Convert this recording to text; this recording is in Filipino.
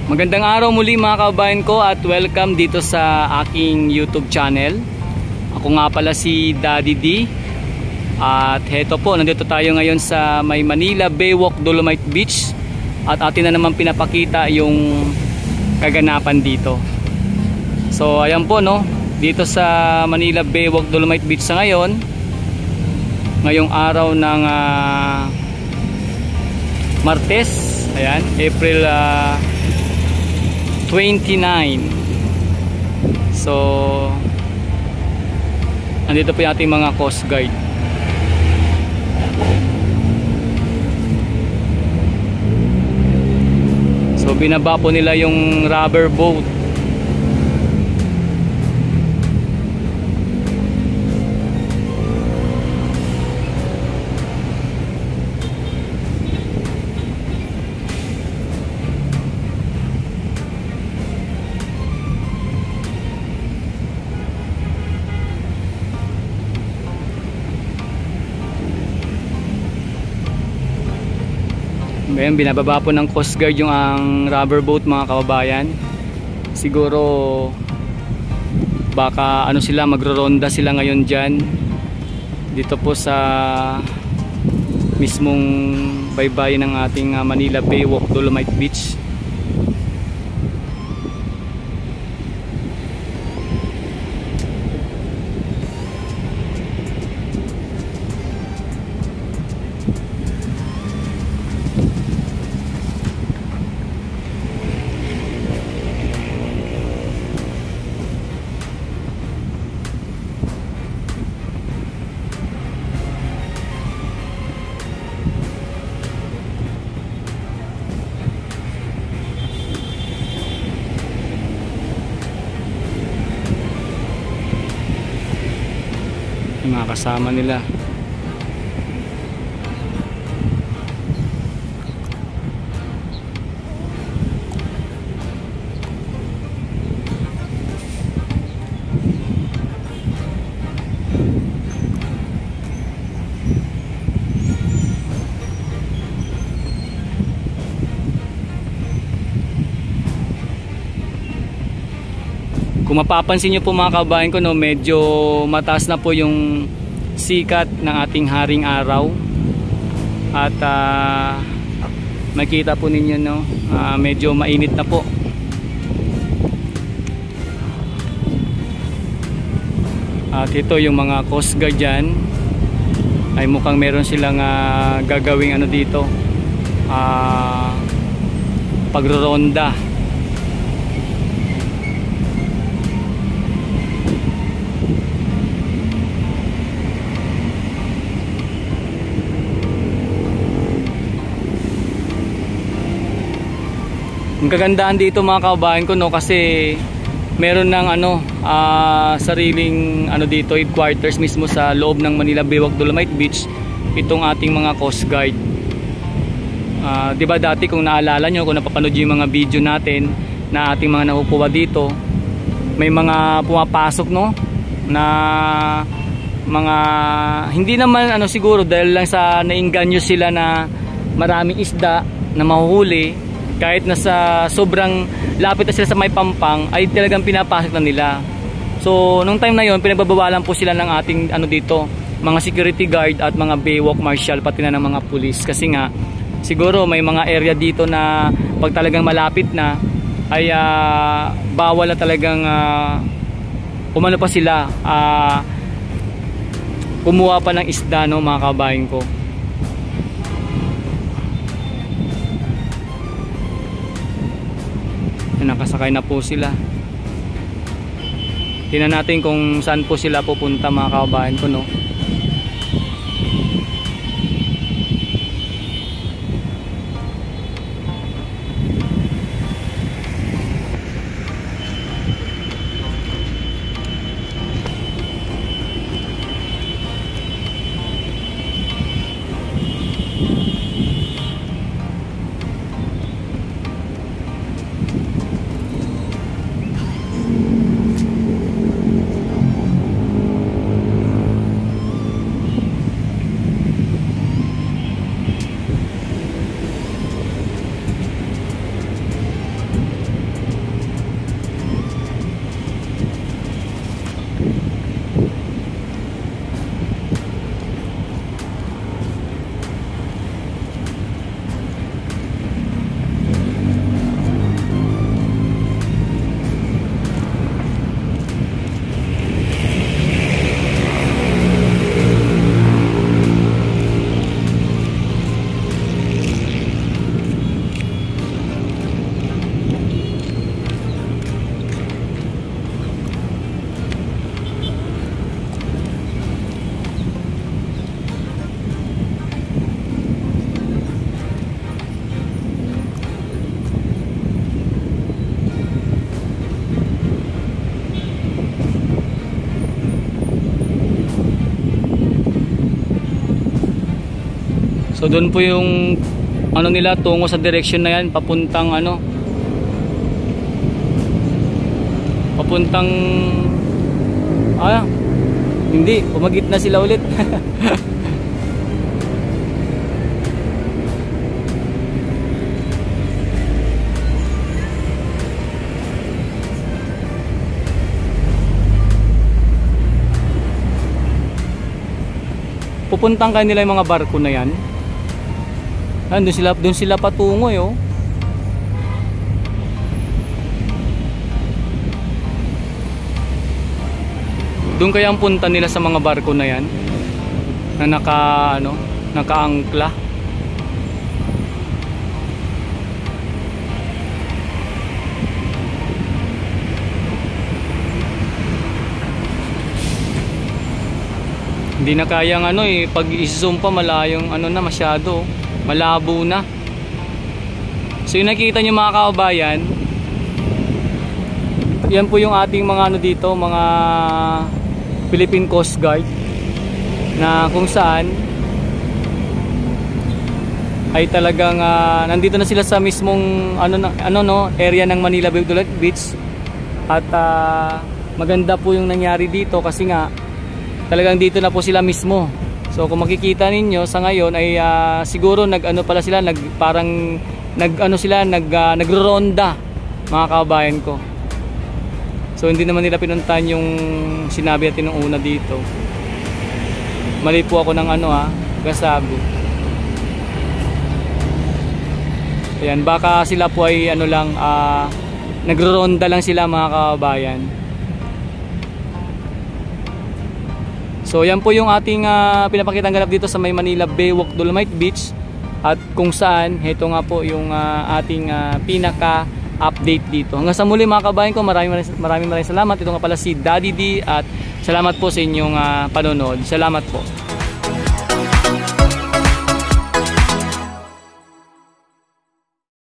Magandang araw muli mga kababayan ko at welcome dito sa aking YouTube channel. Ako nga pala si Daddy D. At heto po, nandito tayo ngayon sa may Manila Baywalk Dolomite Beach. At atin na naman pinapakita yung kaganapan dito. So ayan po no, dito sa Manila Baywalk Dolomite Beach sa ngayon. Ngayong araw ng Martes, ayan, April 29. So nandito po yung ating mga Coast Guard. So binaba po nila yung rubber boat. Ayan, binababa po ng Coast Guard yung ang rubber boat mga kababayan. Siguro baka ano sila, magro-ronda sila ngayon dyan dito po sa mismong baybayin ng ating Manila Baywalk Dolomite Beach. Mga kasama nila. Kung mapapansin nyo po mga kababayan ko no, medyo mataas na po yung sikat ng ating haring araw. At makita po ninyo no, medyo mainit na po. At ito yung mga Coast Guard dyan, ay mukhang meron silang gagawing ano dito, pagroronda. Ang kagandaan dito mga kababayan ko no, kasi meron ng ano, sariling ano dito, headquarters mismo sa loob ng Manila Baywalk Dolomite Beach itong ating mga Coast Guard. Diba dati kung naalala nyo, kung napapanood yung mga video natin na ating mga nakukuha dito, may mga pumapasok no na mga hindi naman ano, siguro dahil lang sa nainganyo sila na maraming isda na mahuhuli. Kahit nasa sobrang lapit na sila sa may pampang, ay talagang pinapasok na nila. So nung time na yon, pinagbabawalan po sila ng ating ano dito, mga security guard at mga baywalk marshal, pati na ng mga pulis. Kasi nga siguro may mga area dito na pag talagang malapit na ay bawal na talagang umano pa sila, kumuha pa ng isda no mga kababayan ko. Nakasakay na po sila. Tingnan natin kung saan po sila pupunta mga kababayan ko no. So doon po yung ano nila, tungo sa direction na yan, papuntang ano, papuntang hindi, pumagit na sila ulit. Pupuntang kanila yung mga barko na yan. Doon sila patungo oh. Doon kaya ang punta nila sa mga barko na yan na nakaangkla. Hindi na kayang pag i-zoom pa malayong na masyado, malabo na. So yung nakikita nyo mga kababayan, yan po yung ating mga dito, mga Philippine Coast Guard, na kung saan ay talagang nandito na sila sa mismong area ng Manila Beach. At maganda po yung nangyari dito kasi nga talagang dito na po sila mismo. So kung makikita ninyo sa ngayon ay siguro pala sila, nagro-ronda mga kababayan ko. So hindi naman nila pinuntahan yung sinabi natin nung una dito. Mali po ako ng kasabi. Ayan, baka sila po ay nagro-ronda lang sila mga kababayan. So yan po yung ating pinapakitang ganap dito sa may Manila Baywalk Dolomite Beach, at kung saan ito nga po yung ating pinaka-update dito. Hanggang sa muli mga kabayan ko, maraming salamat. Ito nga pala si Daddy D, at salamat po sa inyong panonood. Salamat po.